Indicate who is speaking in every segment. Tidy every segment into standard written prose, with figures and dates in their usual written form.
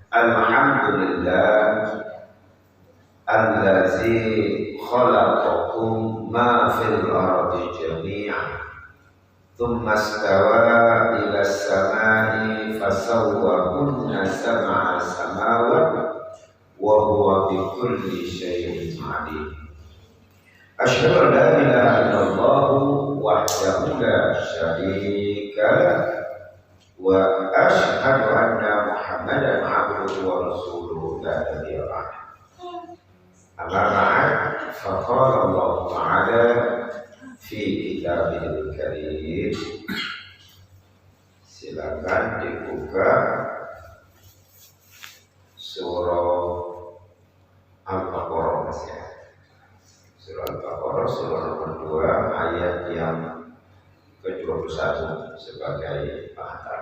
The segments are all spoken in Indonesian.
Speaker 1: Alhamdulillah allazi khalaqakum ma fil ardi jami'an thumma istawa ila as-sama'i fasawwahunna sab'a samawati wa huwa bi kulli shay'in 'alim. Asyhadu an la ilaha illallah wahdahu la syarika lahu wa asyhadu anna Muhammadan abduhu wa rasuluhu la nabiyya ba'dahu. Amma ba'd, faqala Allah Ta'ala fi kitabihil karim. Silakan dibuka surah Al-Baqarah, Mas ya. Surah Al-Baqarah, surah nomor 2 ayat yang ke-21 sebagai pengantar.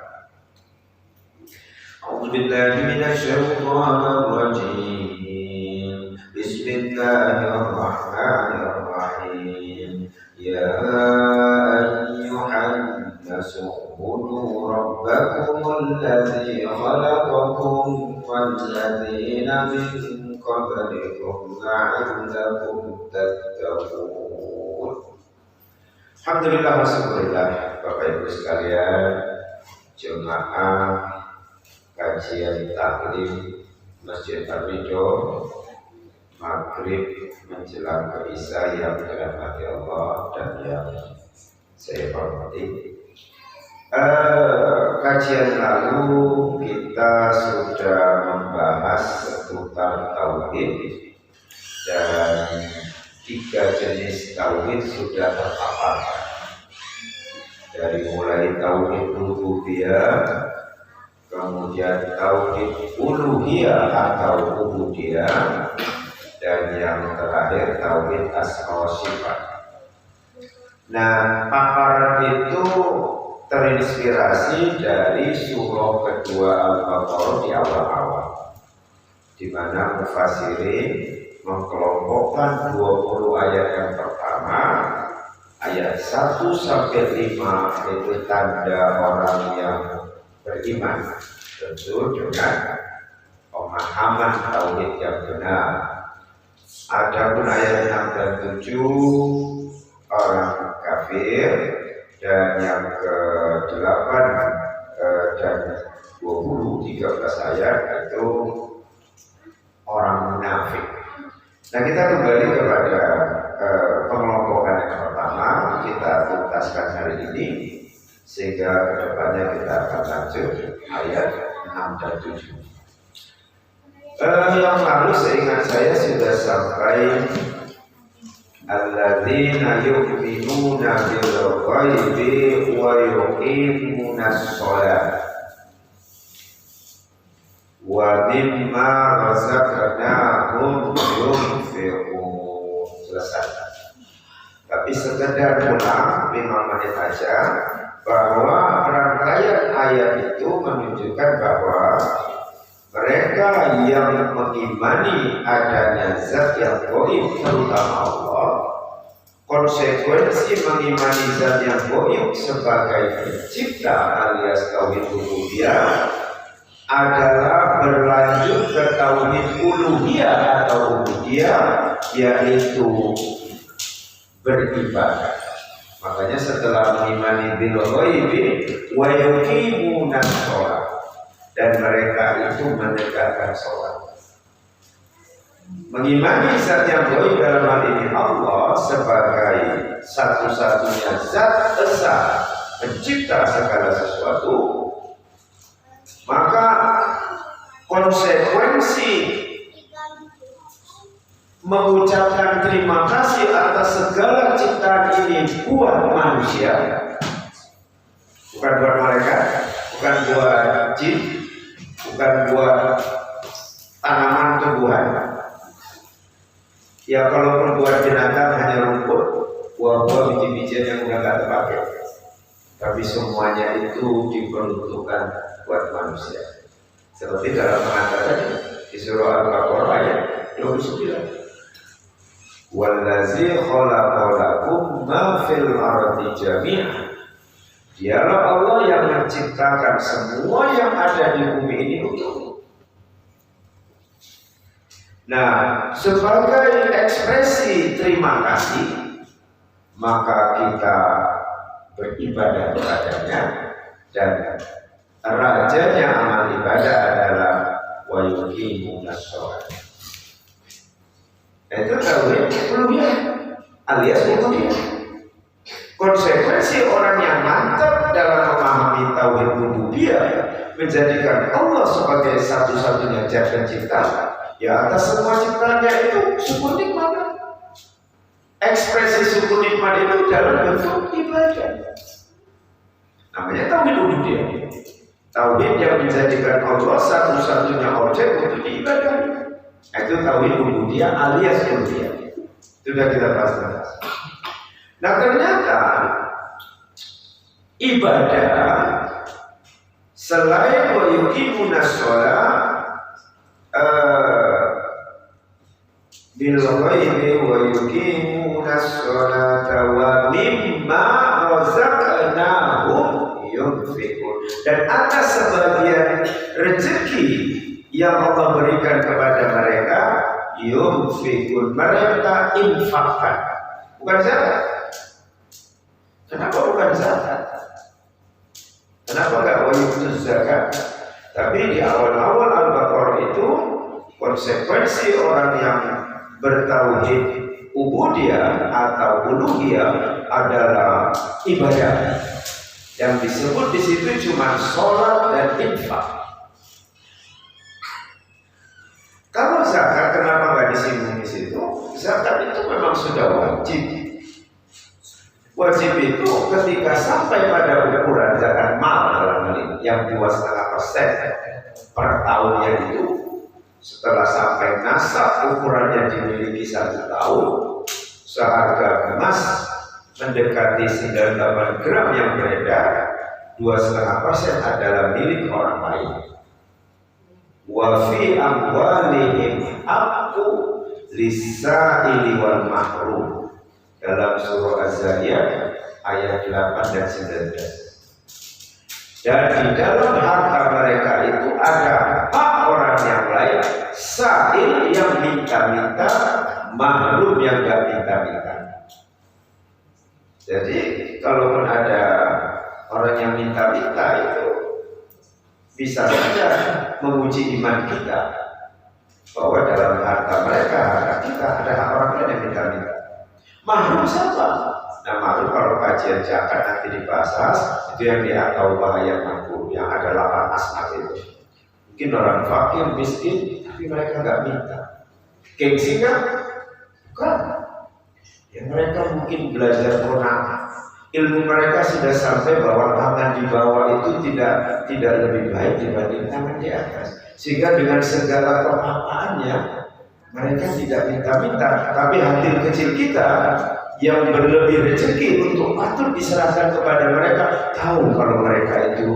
Speaker 1: A'udzu billahi minasy syaithanir rajim. Bismillahirrahmanirrahim. Ya ayyuhan nasu ubudu rabbakumul ladzi khalaqakum wal ladzina min qablikum la'allakum tattaqun. Alhamdulillah wa syukurillah, Bapak Ibu sekalian, jemaah kajian taklim Masjid Al-Ridho, maghrib menjelang ke Isya yang dirahmati Allah dan yang saya hormati. Kajian lalu kita sudah membahas seputar tauhid dan 3 jenis tauhid sudah terpaparkan. Dari mulai tauhid rububiyah, kemudian tauhid uluhiyah atau ubudiyah, dan yang terakhir tauhid asma wa sifat. Nah, paparan itu terinspirasi dari surah kedua Al-Baqarah di awal-awal, di mana mufassirin mengkelompokkan 20 ayat yang pertama, ayat 1 sampai 5 itu tanda orang yang beriman, tentu dengan pemahaman tauhid yang benar. Adapun ayat 6 dan 7 orang kafir, dan yang ke-8 dan 13 ayat itu orang munafik. Nah, kita kembali kepada pengelompokan yang pertama, kita tuntaskan hari ini sehingga kedepannya kita akan lanjut ayat 6 dan 7. Yang lalu seingat saya sudah sampai alladzina yu'minuna bil ghaibi wa yuqimunas shalah wa mimma razaqnahum yunfiqun. Selesai. Tapi sekedar ulang 5 menit aja, bahwa rangkaian ayat itu menunjukkan bahwa mereka yang mengimani adanya zat yang gaib, terutama Allah, konsekuensi mengimani zat yang gaib sebagai pencipta alias tauhid rububiyah adalah berlanjut ke tauhid uluhiyah atau ubudiyah, yaitu beribadah. Makanya setelah mengimani bil ghaibi wa yuqimunas shalah, dan mereka itu menegakkan sholat. Mengimani zat yang gaib dalam hal ini Allah sebagai satu-satunya zat esa, pencipta segala sesuatu, maka konsekuensi mengucapkan terima kasih atas segala ciptaan ini buat manusia, bukan buat malaikat, bukan buat jin, bukan buat tanaman tumbuhan. Ya kalaupun buat binatang hanya rumput, buah-buah, biji-bijian yang udah gak terpakai. Tapi semuanya itu diperuntukkan buat manusia. Seperti dalam pengantar tadi di surah Al-Baqarah ayat 29. Wallazi khalaqalakum ma fil ardi jami'an. Dialah Allah yang menciptakan semua yang ada di bumi ini untukmu. Nah, sebagai ekspresi terima kasih, maka kita beribadah kepadanya, dan rajanya amal ibadah adalah wa yuqimunas shalah. Itu tauhid uluhiyah alias rububiyah. Konsekuensi orang yang mantap dalam memahami tauhid rububiyah menjadikan Allah sebagai satu-satunya zat pencipta, ya atas semua ciptaannya itu syukur nikmat. Ekspresi syukur nikmat itu dalam bentuk ibadah. Namanya tauhid rububiyah. Tauhid yang menjadikan Allah satu-satunya objek untuk diibadahi. Itu tauhid rububiyah alias uluhiyah. Sudah kita bahas. Nah ternyata ibadah selain wa yuqimunas shalah bil ghaibi wa yuqimunas sholata wa mimma razaqnahum yunfiqun, dan atas sebagian rezeki yang Allah berikan kepada mereka yunfiqun, mereka infakkan, bukan zakat. Kenapa bukan zakat? Kenapa enggak wajib zakat? Tapi di awal-awal Al-Baqarah itu konsekuensi orang yang bertauhid ubudiyah atau uluhiyah adalah ibadah. Yang disebut di situ cuma sholat dan infak. Kalau zakat kenapa nggak disinggung di situ? Zakat itu memang sudah wajib. Wajib itu ketika sampai pada ukuran zakat mal dalam hal ini yang 2,5% per tahunnya itu, setelah sampai nasab ukurannya dimiliki 1 tahun, seharga emas mendekati 98 gram yang beredar, 2,5% adalah milik orang lain. Wa fi amwalihim haqqu lis-sa'ili wal mahrum, dalam surah Az-Zariyat ayat 8 dan 19. Dan di dalam harta mereka itu ada hak orang yang lain, sa'il yang minta-minta, mahrum yang gak minta-minta. Jadi kalaupun ada orang yang minta-minta itu bisa saja menguji iman kita, bahwa dalam harta mereka, harta kita, ada hak orang lain yang minta-minta. Mahrum siapa? Nah mahrum kalau kajian zakat nanti dibahas, itu yang dia tahu bahaya mahrum, yang ada 8 asnaf itu. Mungkin orang fakir, miskin, tapi mereka nggak minta. Gengsi kan? Bukan. Ya mereka mungkin belajar Quran, ilmu mereka sudah sampai bahwa tangan di bawah itu tidak lebih baik dibanding tangan di atas, sehingga dengan segala kepapaannya mereka tidak minta-minta. Tapi hati kecil kita yang berlebih rezeki untuk patut diserahkan kepada mereka, tahu kalau mereka itu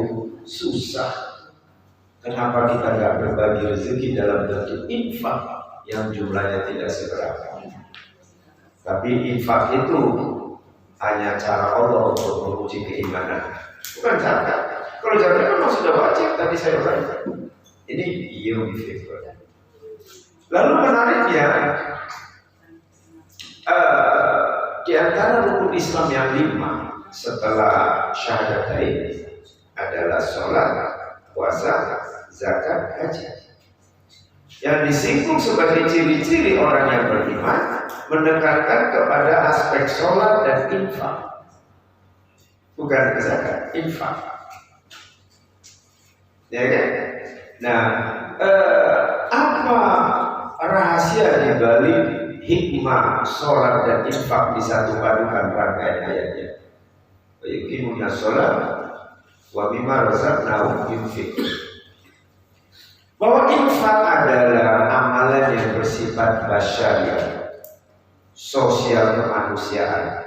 Speaker 1: susah. Kenapa kita nggak berbagi rezeki dalam bentuk infak yang jumlahnya tidak seberapa? Tapi infak itu hanya cara Allah untuk menguji keimanan, bukan zakat. Kalau zakat memang sudah wajib, tadi saya uraikan. Ini yunfiqun. Lalu menariknya, di antara rukun Islam yang 5 setelah syahadatain adalah sholat, puasa, zakat, haji. Yang disinggung sebagai ciri-ciri orang yang beriman menekankan kepada aspek sholat dan infak, bukan zakat, infak. Ya kan? Nah, apa rahasia di balik hikmah sholat dan infak disatu padukan rangkaian ayatnya. Wa yuqimuna sholat wa mimma razaqnahum yunfiqun. Bahwa infak adalah amalan yang bersifat basyariah, sosial kemanusiaan,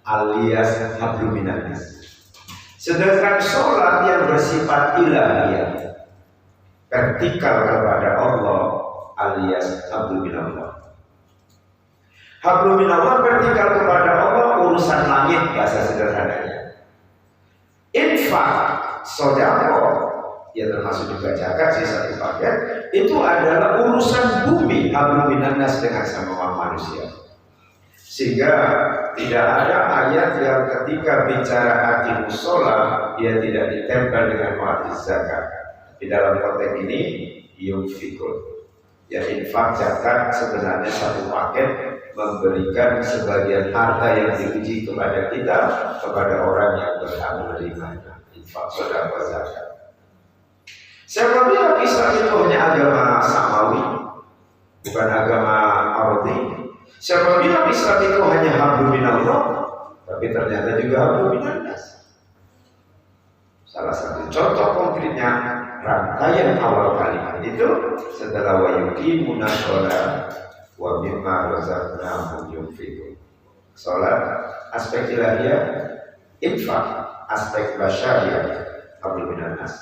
Speaker 1: alias hablum minan nas. Sedangkan sholat yang bersifat ilahiyah, vertikal kepada Allah, alias hablum minallah. Hablum minallah vertikal kepada Allah, urusan langit bahasa sederhananya. Infak, sedekah, ya termasuk juga zakat sih satu paket, itu adalah urusan bumi, hablum minan nas dengan sama manusia. Sehingga tidak ada ayat yang ketika bicara aqimus sholat dia tidak ditempel dengan wajib zakat. Di dalam konteks ini yunfikun, ya infak zakat sebenarnya satu paket, memberikan sebagian harta yang diuji kepada kita, kepada orang yang berhak menerimanya. Infak sedekah zakat. Siapa bilang Islam itu hanya agama samawi, bukan agama ardi? Siapa bilang Islam itu hanya hablum minallah, tapi ternyata juga hablum minan nas. Salah satu contoh konkretnya rangkaian awal kalimat itu setelah wa yuqimuna sholat wa mimma razaqnahum yunfiqun. Sholat aspek ilahiyah, infak aspek basyariah, hablum minan nas.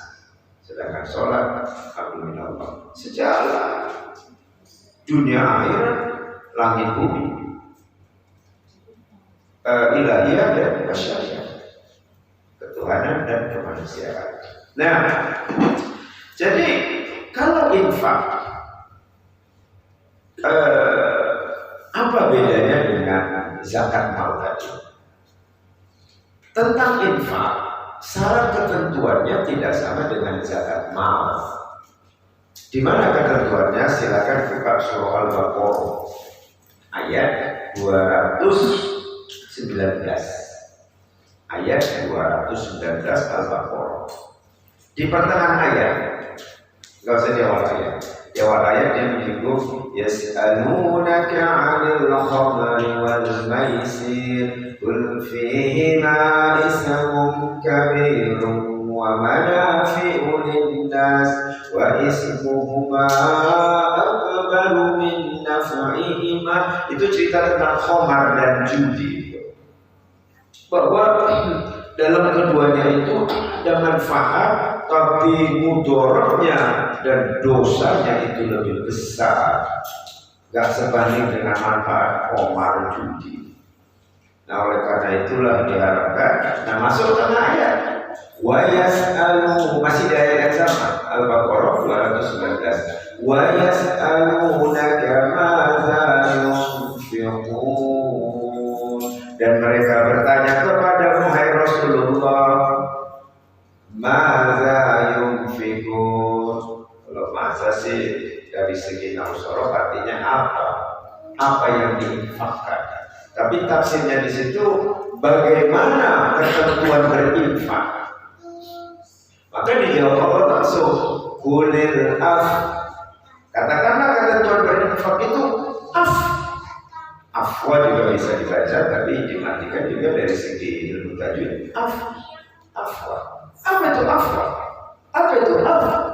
Speaker 1: Sedangkan sholat hablum minallah, sejalan dunia akhirat, langit bumi, ilahiyah dan basyariah, ketuhanan dan kemanusiaan. Nah, jadi kalau infak, apa bedanya dengan zakat mal tadi? Tentang infak, syarat ketentuannya tidak sama dengan zakat mal. Di mana ketentuannya? Silakan buka surah Al-Baqarah ayat 219. Ayat 219 Al-Baqarah. Di pertengahan ayat, enggak usah di awal ayat. Di awal ayat dia menyinggung yas'alunaka 'anil khamri wal maisir qul fihima ismun kabirun wa manafi'u lin-nas wa ismuhuma akbaru min naf'ihima. Itu cerita tentang khamar dan judi, bahwa dalam keduanya itu ada manfaat, tapi mudorotnya dan dosanya itu lebih besar, gak sebanding dengan manfaat khamar judi. Nah, oleh karena itulah diharapkan. Nah, masuk ke ayat wa yas'alu, masih di ayat yang sama, Al-Baqarah 219. Wa yas'alunaka madza yunfiqun, dan mereka bertanya kepadamu hai Rasulullah, madza yunfiqun. Kalau masa sih dari segi nausoroh artinya apa? Apa yang diinfakkan? Tapi tafsirnya di situ bagaimana ketentuan berinfak. Maka dijawab Allah langsung, kulil af. Katakanlah ketentuan berinfak itu af. Afwa juga bisa dibaca, tapi diartikan juga dari segi ilmu tajwid. Afwa. Apa itu afwa? Apa itu afwa?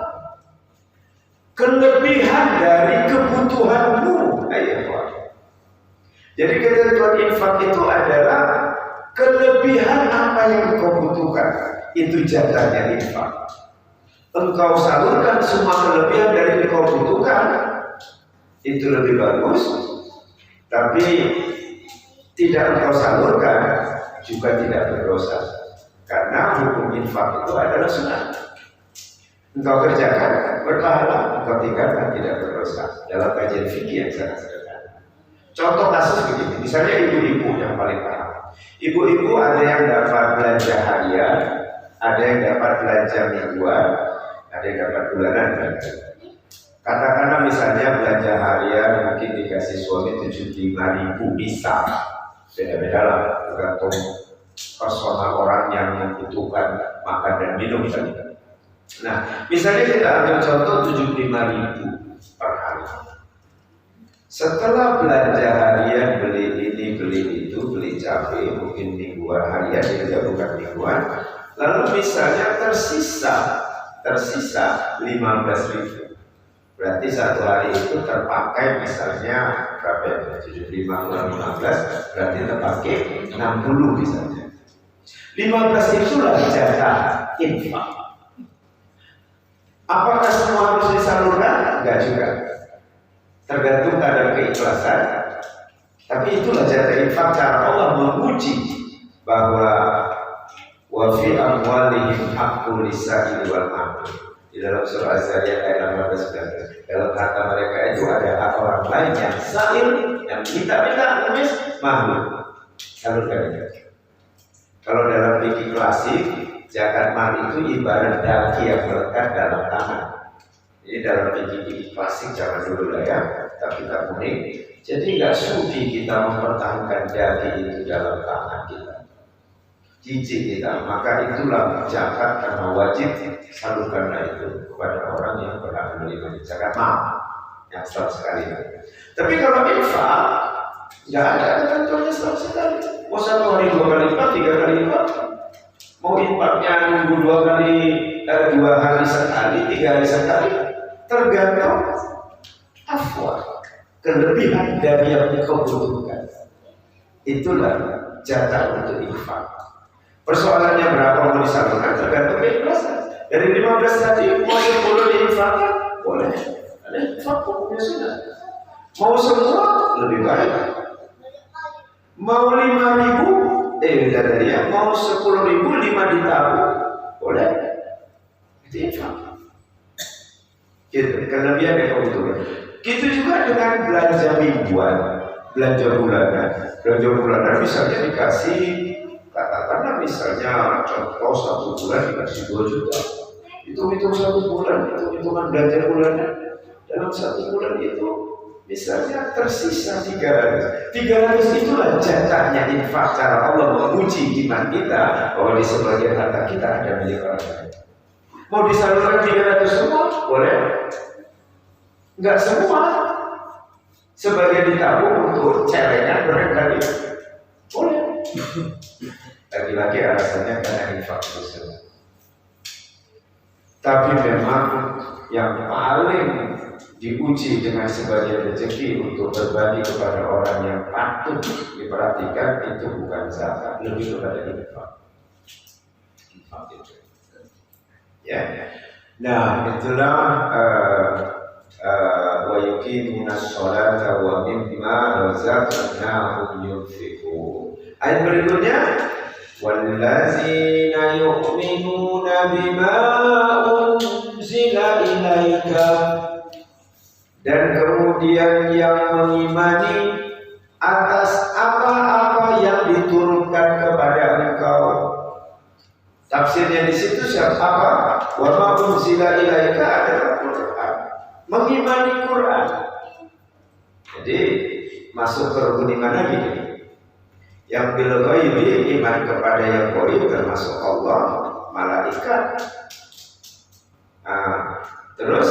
Speaker 1: Kelebihan dari kebutuhanmu, ayah. Jadi ketentuan infak itu adalah kelebihan apa yang kau butuhkan. Itu jatahnya infak. Engkau salurkan semua kelebihan dari yang kau butuhkan, itu lebih bagus. Tapi tidak engkau salurkan juga tidak berdosa. Karena hukum infak itu adalah sunnah. Engkau kerjakan berpahala, engkau tinggalkan tidak berdosa. Dalam kajian fikih yang sangat sederhana. Contoh kasus begini, misalnya ibu-ibu yang paling paham. Ibu-ibu ada yang dapat belanja harian, ada yang dapat belanja mingguan, ada yang dapat bulanan. Katakanlah misalnya belanja harian mungkin dikasih suami 75.000, bisa. Beda-beda lah, tergantung personal orang yang membutuhkan makan dan minum tadi. Nah, misalnya kita ambil contoh 75.000 per hari. Setelah belanja harian, beli ini, beli itu, beli cabai, mungkin mingguan, harian, juga bukan mingguan. Lalu misalnya tersisa 15.000. Berarti satu hari itu terpakai misalnya berapa ya? 75 kurang 15, berarti terpakai 60 misalnya. 15 itulah jatah infak. Apakah semua harus disalurkan? Enggak juga. Tergantung kadar keikhlasan. Tapi itulah jatah infak, cara Allah menguji bahwa wa fi amwalihim haqqul lisa'il wal mahrum. Di dalam surah Az-Zariyat ayat 18-19, dalam harta mereka itu ada hak orang lain yang sa'il, yang minta-minta, nulis mahrum, salurkan itu. Kalau dalam fikih klasik, zakat mal itu ibarat daki yang melekat dalam tangan. Ini dalam fikih klasik zaman dulu lah ya, tapi tak kuning. Jadi nggak sudi kita mempertahankan daki itu dalam tangan kita, jijik kita. Maka itulah zakat, karena wajib salurkanlah itu kepada orang yang berhak menerima zakat mal yang setahun sekali. Tapi kalau infak nggak ada ketentuannya setahun sekali. Mau 1 hari 2 kali lipat, 3 kali lipat. Mau infaknya nunggu 2 hari sekali, 3 hari sekali. Tergantung afwa, kelebihan dari yang kau butuhkan. Itulah jatah untuk infak. Persoalannya berapa mau disalurkan tergantung keikhlasan. Dari 15 tadi mau 10 diinfakkan boleh. Ada infak pokoknya sudah. Mau semua lebih baik. Mau 5.000 tadi ya, mau 10.000 5 ditabung boleh. Itu infak. Gitu, kelebihan keuntungan. Gitu juga dengan belanja mingguan, belanja bulanan. Belanja bulanan misalnya dikasih, katakanlah misalnya contoh 1 bulan dikasih 2 juta. Hitung-hitung 1 bulan, hitung-hitungan belanja bulanan. Dalam 1 bulan itu misalnya tersisa 300. 300 itulah jatahnya infak, cara Allah menguji iman kita bahwa di sebagian harta kita ada milik orang lain. Mau disalurkan 300 semua? Boleh. Enggak semua. Sebagian ditabung untuk celengan barangkali. Boleh. Lagi-lagi alasannya karena infak itu. Tapi memang yang paling diuji dengan sebagian rezeki untuk berbagi kepada orang yang patut diperhatikan itu bukan zakat, lebih kepada infak. Infak itu. Ya, nah itulah wa yuqimuna sholata wa mimma razaqnahum yunfiqun. Ayat berikutnya, wallazina yu'minuna bima unzila ilaika, dan kemudian yang mengimani atas apa-apa yang diturunkan kepada engkau. Tafsirnya di situ siapa? Wa ma unzila ilaika adalah Quran. Mengimani Quran. Jadi masuk ke rukun iman lagi. Yang bil ghaibi, iman kepada yang gaib termasuk Allah, malaikat. Nah, terus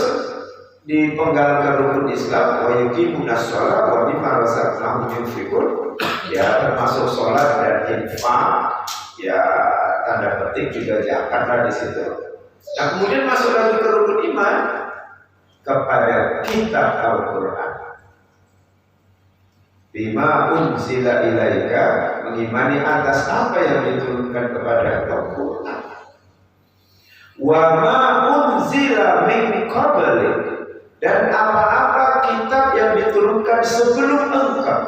Speaker 1: dipenggal ke rukun Islam, wa yuqimuna shalah wa mimma razaqnahum yunfiqun. Ya termasuk sholat dan infak. Ya tanda petik juga zakat di situ. Nah kemudian masuk lagi ke rukun iman kepada kitab Al-Quran. Bima unzila ilaika, mengimani atas apa yang diturunkan kepada Al-Quran. Wa ma unzila min qablik, dan apa-apa kitab yang diturunkan sebelum engkau.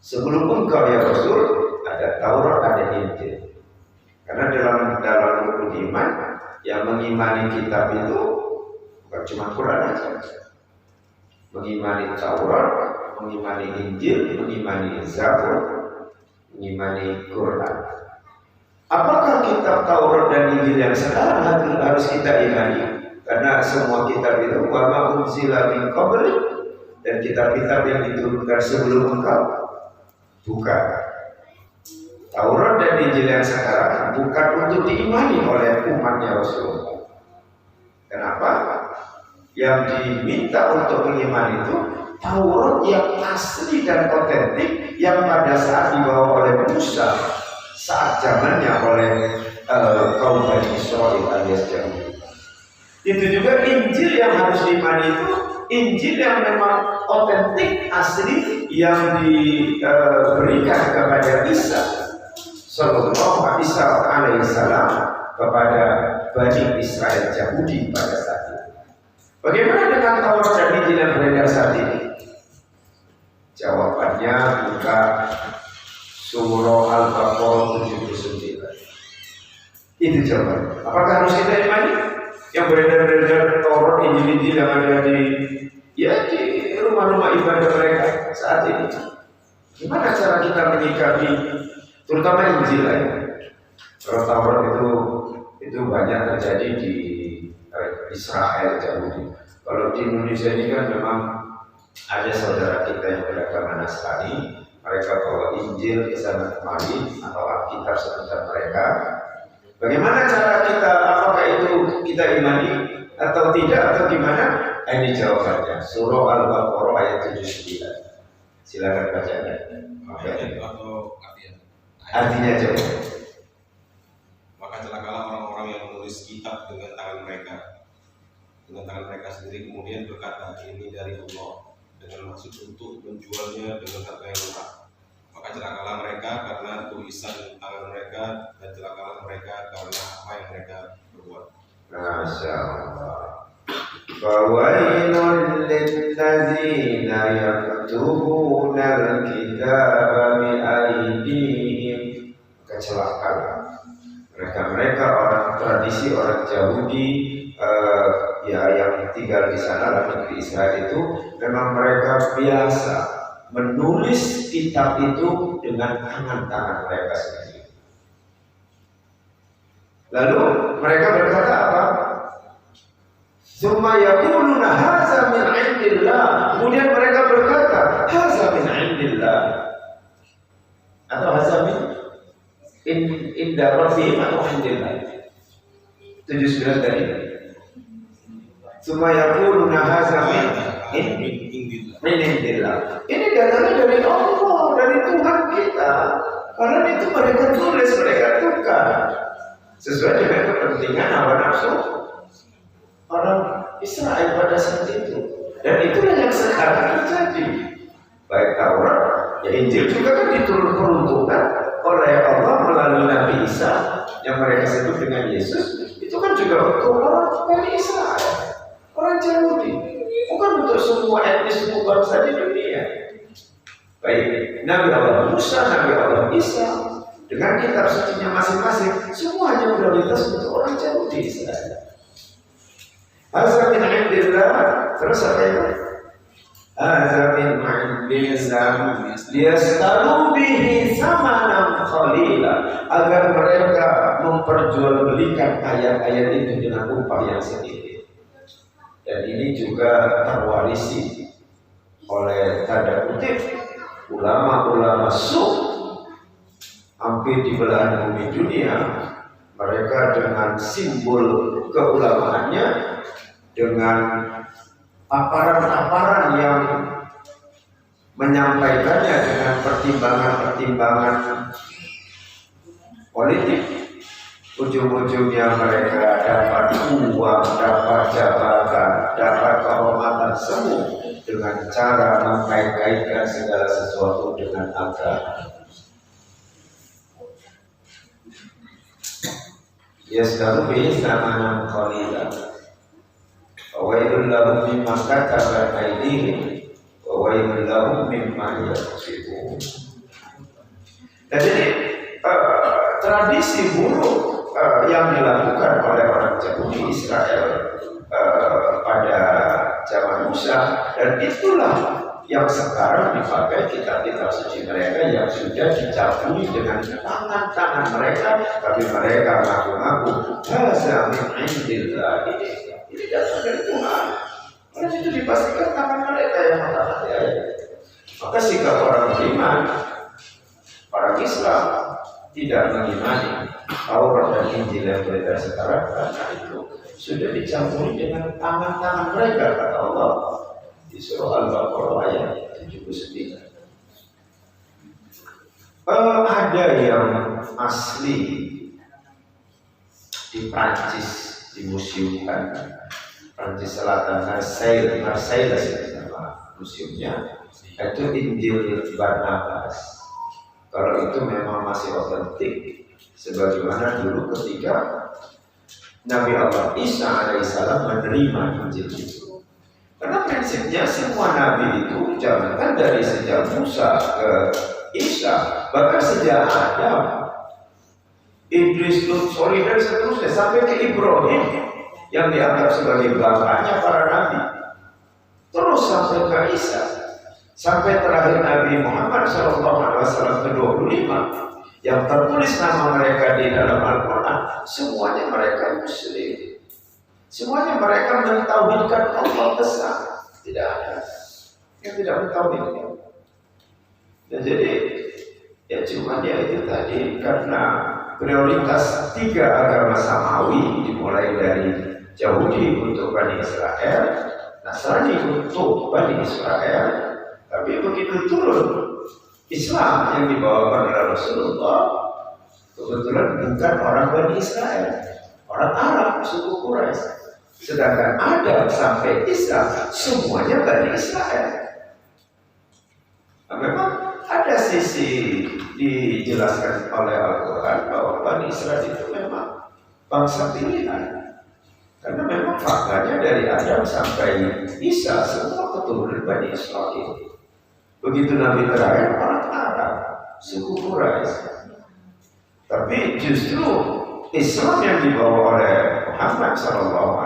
Speaker 1: Sebelum engkau ya Rasul, ada Taurat, ada Injil. Karena dalam rukun iman yang mengimani kitab itu bukan cuma Quran aja. Mengimani Taurat, mengimani Injil, mengimani Zabur, mengimani Quran. Apakah kitab Taurat dan Injil yang sekarang harus kita imani? Karena semua kitab itu wa ma unzila min qablik, dan kitab-kitab yang diturunkan sebelum engkau bukan. Taurat dan Injil yang sekarang bukan untuk diimani oleh umatnya Rasulullah. Kenapa? Yang diminta untuk mengimani itu Taurat yang asli dan otentik yang pada saat dibawa oleh Musa saat zamannya oleh kaum Bani Israel alias Yahudi. Itu juga Injil yang harus diimani itu Injil yang memang otentik asli yang diberikan kepada Isa Sallallahu Alaihi Wasallam kepada Bani Israel Yahudi pada saat itu. Bagaimana dengan Taurat dan Injil yang beredar saat ini? Jawabannya buka surah Al-Baqarah 79. Itu jawabannya. Apakah harus kita imani? Yang beredar Taurat, Injil yang ada di rumah-rumah ibadah mereka saat ini. Gimana cara kita menyikapi, terutama Injil ya? Kalau Taurat itu banyak terjadi di Israel Yahudi. Kalau di Indonesia ini kan memang ada saudara kita yang beragama Nasrani, mereka bawa Injil ke sana kemari atau Alkitab sebentar mereka. Bagaimana cara kita, apakah itu kita imani atau tidak atau gimana? Ini jawabannya. Surah Al-Baqarah ayat 79. Silakan bacanya. Artinya jawab.
Speaker 2: Maka celakalah orang-orang yang menulis kitab dengan tangan mereka sendiri, kemudian berkata ini dari Allah dengan maksud untuk menjualnya dengan harga yang murah. Maka celakalah mereka karena tulisan tangan mereka, dan celakalah mereka karena apa yang mereka berbuat.
Speaker 1: Masya Allah. Fawailul lilladzina yaktubuna al-kitaba bi'aydihim. Kecelakaan mereka orang tradisi orang Yahudi yang tinggal di sana negeri Israel itu memang mereka biasa menulis kitab itu dengan tangan-tangan mereka sendiri. Lalu mereka berkata apa? Tsumma yaquluna hadza min 'indillah. Kemudian mereka berkata, hadza min 'indillah. Atau hadza min inda rabbihim atau 'indillah. 79 tadi. Tsumma yaquluna hadza min indillah. Ini datangnya dari Allah, dari Tuhan kita. Karena itu mereka tulis, mereka tukar sesuai dengan kepentingan hawa nafsu orang Israel pada saat itu. Dan itulah yang sekarang terjadi. Baik Taurat, ya Injil juga kan diturunkan oleh Allah melalui Nabi Isa yang mereka sebut dengan Yesus. Itu kan juga untuk orang Bani Israel, orang Yahudi, bukan untuk semua etnis, semua bangsa di dunia. Baik Nabi Allah Musa, Nabi Allah Isa dengan kitab sucinya masing-masing, semuanya prioritas untuk orang Yahudi Israel. Hadza min 'indillah. Terus apa itu? Hadza min 'indillah liyastaru bihi thamanan qalila, agar mereka memperjualbelikan ayat-ayat itu dengan upah yang sedikit. Dan ini juga terwarisi oleh tanda kutip ulama-ulama hampir di belahan bumi dunia. Mereka dengan simbol keulamaannya, dengan paparan-paparan yang menyampaikannya dengan pertimbangan-pertimbangan politik, ujung-ujungnya mereka dapat uang, dapat jabatan, dapat kehormatan semua dengan cara mengkait-kaitkan segala sesuatu dengan agama. Yastaru bihi thamanan qalila. Wailul lahum mimma katabat aydihim wa wailul lahum mimma yaksibun. Jadi tradisi buruk yang dilakukan oleh orang Yahudi Israel pada zaman Musa, dan itulah yang sekarang dipakai kitab-kitab suci mereka yang sudah dicabuli dengan tangan-tangan mereka, tapi mereka mengaku-ngaku hadza min 'indillah. Ini datang dari Tuhan. Karena itu dipastikan tangan mereka yang mengatakan ayat. Maka sikap orang beriman, orang Islam tidak mengimani Taurat dan Injil yang beredar sekarang karena itu sudah dicampuri dengan tangan-tangan mereka, kata Allah di surah Al-Baqarah ayat 79. Ada yang asli di Prancis, dimuseumkan Prancis Selatan, Marseille nama museumnya, itu Injil Barnabas. Kalau itu memang masih otentik, sebagaimana dulu ketika Nabi Allah Isa alaihissalam menerima Injil itu. Karena prinsipnya semua nabi itu jangankan dari sejak Musa ke Isa, bahkan sejak Adam, Idris, Lut, Solih dan seterusnya sampai ke Ibrahim yang dianggap sebagai bapaknya para nabi, terus sampai ke Isa, sampai terakhir Nabi Muhammad SAW ke-25 yang tertulis nama mereka di dalam Al-Quran, semuanya mereka Muslim, semuanya mereka mentauhidkan Allah besar. Tidak ada yang tidak mentauhidkan. Dan jadi ya cuma dia itu tadi, karena prioritas 3 agama samawi dimulai dari Yahudi untuk Bani Israel, Nasrani untuk Bani Israel, tapi begitu turun Islam yang dibawakan oleh Rasulullah, kebetulan bukan orang Bani Israel, orang Arab, suku Quraisy. Sedangkan Adam sampai Isa semuanya Bani Israel. Nah, memang ada sisi dijelaskan oleh Al-Quran bahwa Bani Israel itu memang bangsa pilihan, karena memang faktanya dari Adam sampai Isa semua keturunan Bani Israel. Begitu Nabi terakhir orang Arab, suku Quraisy. Tapi justru Islam yang dibawa oleh Muhammad SAW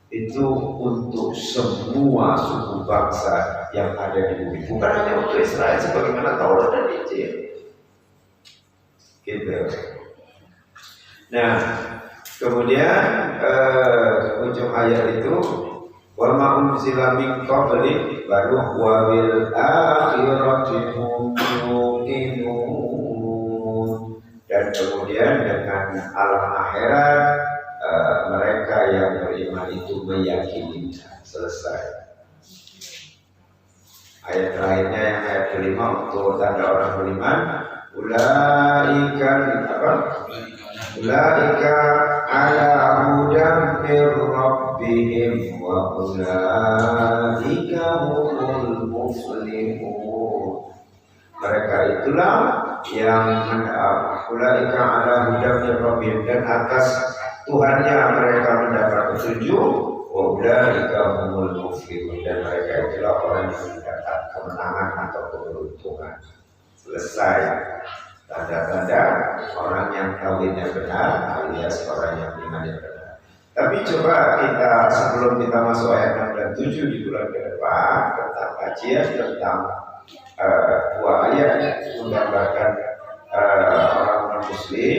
Speaker 1: itu untuk semua suku bangsa yang ada di bumi, bukan hanya untuk Israel sebagaimana Taurat dan Injil. Gitu. Nah, kemudian ujung ayat itu wa ma unzila min qablik baru wa bil akhirati hum yuqinun. Dan kemudian dengan alam akhirat mereka yang beriman itu meyakini. Selesai. Ayat terakhirnya yang ayat kelima untuk tanda orang beriman, ulaikan apa? Ulaika ala hudan mir rabbihim wa ulaika humul muflihun. Mereka itulah yang ulaika ala hudan mir rabbihim, dan atas Tuhannya mereka mendapat petunjuk, wa ulaika humul muflihun, dan mereka itulah orang yang mendapat kemenangan atau keberuntungan. Selesai. Tanda-tanda orang yang tauhidnya benar alias orang yang imannya benar. Tapi coba kita sebelum kita masuk ayat 6 dan 7 di bulan ke depan tentang kajian tentang 2 ayat menggambarkan orang non muslim.